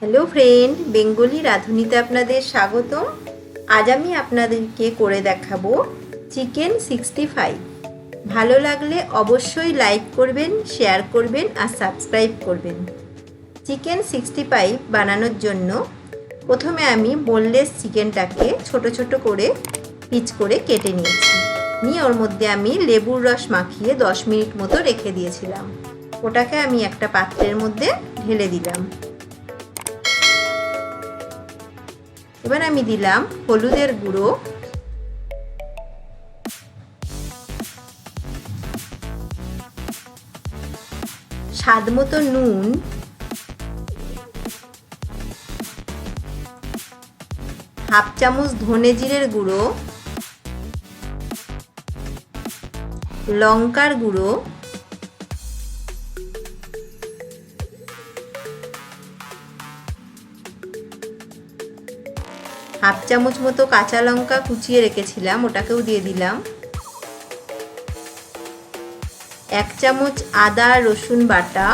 Hello friend, Bengali রাঁধুনিতে আপনাদের স্বাগতম। আজ আমি আপনাদেরকে করে দেখাবো চিকেন 65। ভালো লাগলে অবশ্যই লাইক করবেন, শেয়ার করবেন আর সাবস্ক্রাইব করবেন। চিকেন 65 বানানোর জন্য প্রথমে আমি বোনলেস চিকেনটাকে ছোট ছোট করে পিচ করে কেটে নিয়েছি। নিয়ে ওর মধ্যে আমি লেবুর রস মাখিয়ে 10 মিনিট মতো রেখে দিয়েছিলাম। ওটাকে আমি একটা পাত্রের মধ্যে ঢেলে দিলাম। এবার আমি দিলাম হলুদের গুঁড়ো, স্বাদ মতো নুন, হাফ চামচ ধনে জিরের গুঁড়ো, লঙ্কার গুঁড়ো, হাফ চামচ মতো কাঁচা লঙ্কা কুচিয়ে রেখেছিলাম, ওটাকেও দিয়ে দিলাম। 1 চামচ আদা রসুন বাটা,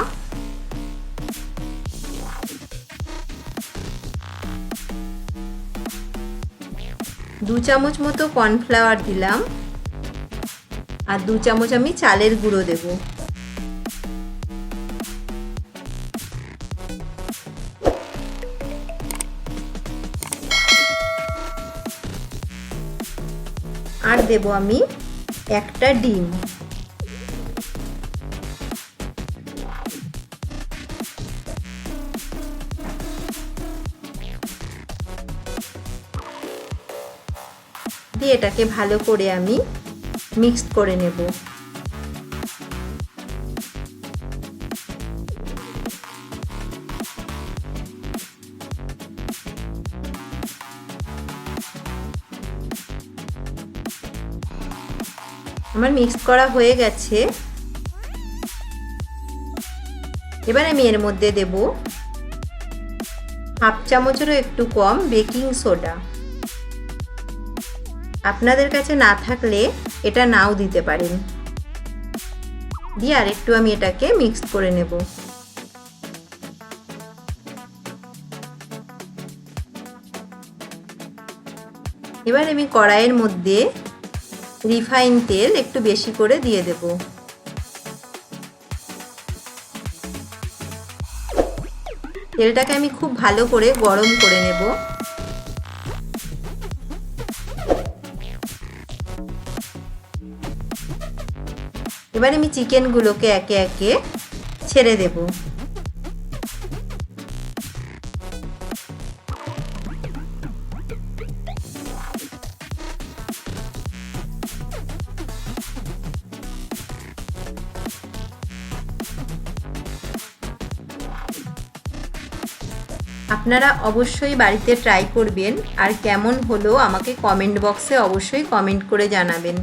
2 চামচ মতো কর্নফ্লাওয়ার দিলাম, আর 2 চামচ আমি চালের গুঁড়ো দেব। আর দেব আমি একটা ডিম। দিয়ে এটাকে ভালো করে আমি মিক্সড করে নেব। আমার মিক্স করা হয়ে গেছে। এবার আমি এর মধ্যে দেব হাফ চামচেরও একটু কম বেকিং সোডা। আপনাদের কাছে না থাকলে এটা নাও দিতে পারেন। দিয়ে আর একটু আমি এটাকে মিক্স করে নেব। এবার আমি কড়াইয়ের মধ্যে রিফাইন তেল একটু বেশি করে দিয়ে দেব। তেলটাকে আমি খুব ভালো করে গরম করে নেব। এবার আমি চিকেনগুলোকে একে একে ছেড়ে দেব। আপনারা অবশ্যই বাড়িতে ট্রাই করবেন, আর কেমন হলো আমাকে কমেন্ট বক্সে অবশ্যই কমেন্ট করে জানাবেন।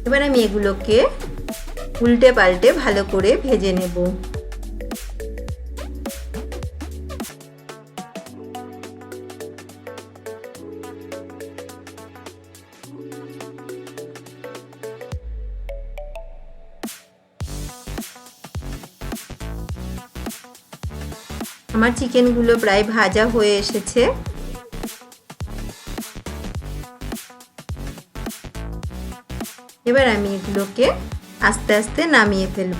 এবার আমি এগুলোকে উল্টে পাল্টে ভালো করে ভেজে নেব। আমার চিকেনগুলো প্রায় ভাজা হয়ে এসেছে। এবার আমি এগুলোকে আস্তে আস্তে নামিয়ে ফেলব।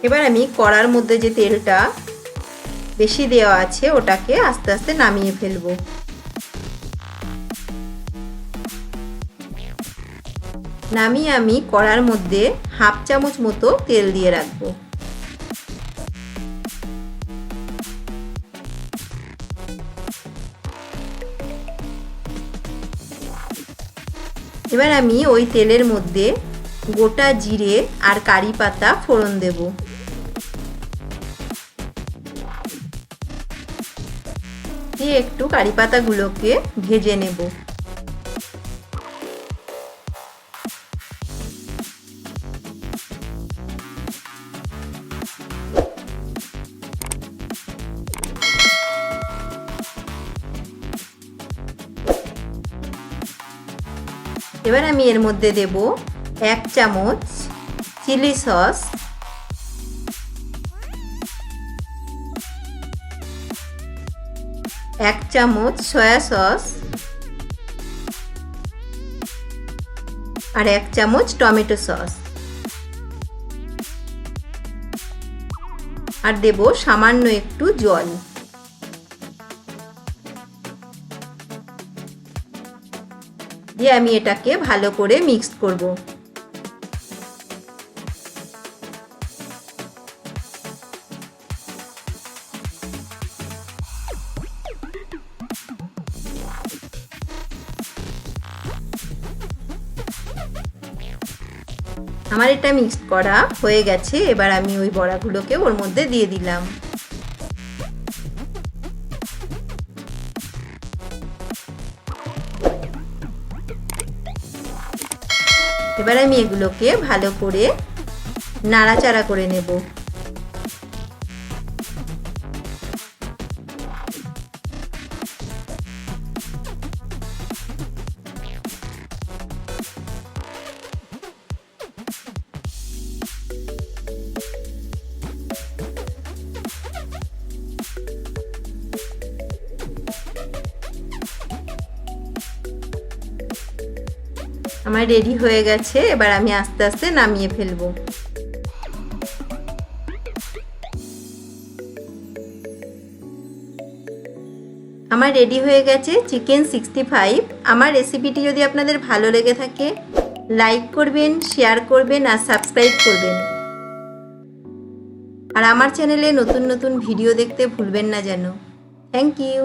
এবার আমি কড়ার মধ্যে যে তেলটা বেশি দেওয়া আছে ওটাকে আস্তে আস্তে নামিয়ে ফেলব। নামিয়ে আমি কড়ার মধ্যে হাফ চামচ মতো তেল দিয়ে রাখবো। এবার আমি ওই তেলের মধ্যে গোটা জিরে আর কারি পাতা ফোড়ন দেব। দিয়ে একটু কারি পাতাগুলোকে ভেজে নেব। এবার আমি এর মধ্যে দেব 1 চামচ চিলি সস, 1 চামচ সয়া সস আর 1 চামচ টমেটো সস, আর দেব সামান্য একটু জল। দিয়ে আমি এটাকে ভালো করে মিক্সড করব। আমার এটা মিক্সড করা হয়ে গেছে। এবার আমি ওই বড়াগুলোকে ওর মধ্যে দিয়ে দিলাম। এবার আমি এগুলোকে ভালো করে নাড়াচাড়া করে নেব। আমার রেডি হয়ে গেছে। এবার আমি আস্তে আস্তে নামিয়ে ফেলবো। আমার রেডি হয়ে গেছে চিকেন 65। আমার রেসিপিটি যদি আপনাদের ভালো লেগে থাকে লাইক করবেন, শেয়ার করবেন আর সাবস্ক্রাইব করবেন। আর আমার চ্যানেলে নতুন নতুন ভিডিও দেখতে ভুলবেন না যেন। Thank you.